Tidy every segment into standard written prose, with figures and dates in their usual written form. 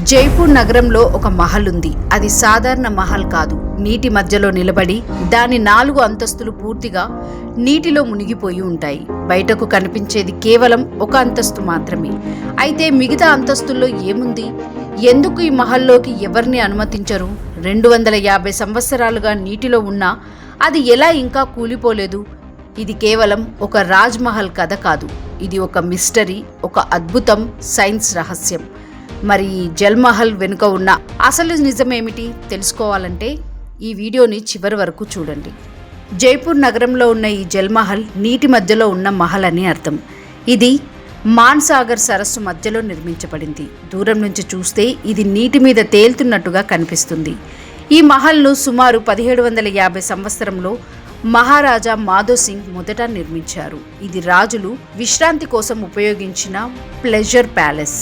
జైపూర్ నగరంలో ఒక మహల్ ఉంది. అది సాధారణ మహల్ కాదు. నీటి మధ్యలో నిలబడి దాని 4 అంతస్తులు పూర్తిగా నీటిలో మునిగిపోయి ఉంటాయి. బయటకు కనిపించేది కేవలం ఒక అంతస్తు మాత్రమే. అయితే మిగతా అంతస్తుల్లో ఏముంది? ఎందుకు ఈ మహల్లోకి ఎవరిని అనుమతించరు? 250 సంవత్సరాలుగా నీటిలో ఉన్నా అది ఎలా ఇంకా కూలిపోలేదు? ఇది కేవలం ఒక రాజ్ మహల్ కథ కాదు. ఇది ఒక మిస్టరీ, ఒక అద్భుతం, సైన్స్ రహస్యం. మరి ఈ జల్ మహల్ వెనుక ఉన్న అసలు నిజమేమిటి తెలుసుకోవాలంటే ఈ వీడియోని చివరి వరకు చూడండి. జైపూర్ నగరంలో ఉన్న ఈ జల్ మహల్ నీటి మధ్యలో ఉన్న మహల్ అని అర్థం. ఇది మాన్సాగర్ సరస్సు మధ్యలో నిర్మించబడింది. దూరం నుంచి చూస్తే ఇది నీటి మీద తేలుతున్నట్టుగా కనిపిస్తుంది. ఈ మహల్ను సుమారు 1750 సంవత్సరంలో మహారాజా మాధో సింగ్ మొదట నిర్మించారు. ఇది రాజులు విశ్రాంతి కోసం ఉపయోగించిన ప్లెజర్ ప్యాలెస్.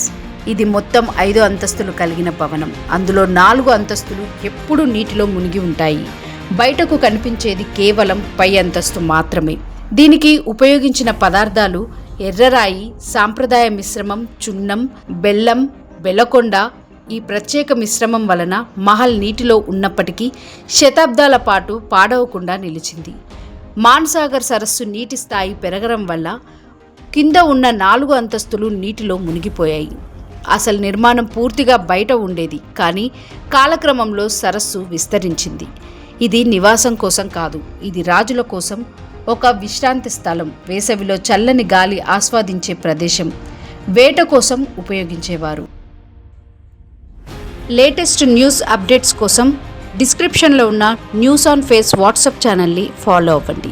ఇది మొత్తం 5 అంతస్తులు కలిగిన భవనం. అందులో 4 అంతస్తులు ఎప్పుడూ నీటిలో మునిగి ఉంటాయి. బయటకు కనిపించేది కేవలం పై అంతస్తు మాత్రమే. దీనికి ఉపయోగించిన పదార్థాలు ఎర్రరాయి, సాంప్రదాయ మిశ్రమం, చున్నం, బెల్లం, బెలకొండ. ఈ ప్రత్యేక మిశ్రమం వలన మహల్ నీటిలో ఉన్నప్పటికీ శతాబ్దాల పాటు పాడవకుండా నిలిచింది. మాన్సాగర్ సరస్సు నీటి స్థాయి పెరగడం వల్ల కింద ఉన్న 4 అంతస్తులు నీటిలో మునిగిపోయాయి. అసలు నిర్మాణం పూర్తిగా బయట ఉండేది, కానీ కాలక్రమంలో సరస్సు విస్తరించింది. ఇది నివాసం కోసం కాదు, ఇది రాజుల కోసం ఒక విశ్రాంతి స్థలం, వేసవిలో చల్లని గాలి ఆస్వాదించే ప్రదేశం, వేట కోసం ఉపయోగించేవారు. లేటెస్ట్ న్యూస్ అప్డేట్స్ కోసం డిస్క్రిప్షన్లో ఉన్న న్యూస్ ఆన్ ఫేస్ వాట్సాప్ ఛానల్ని ఫాలో అవ్వండి.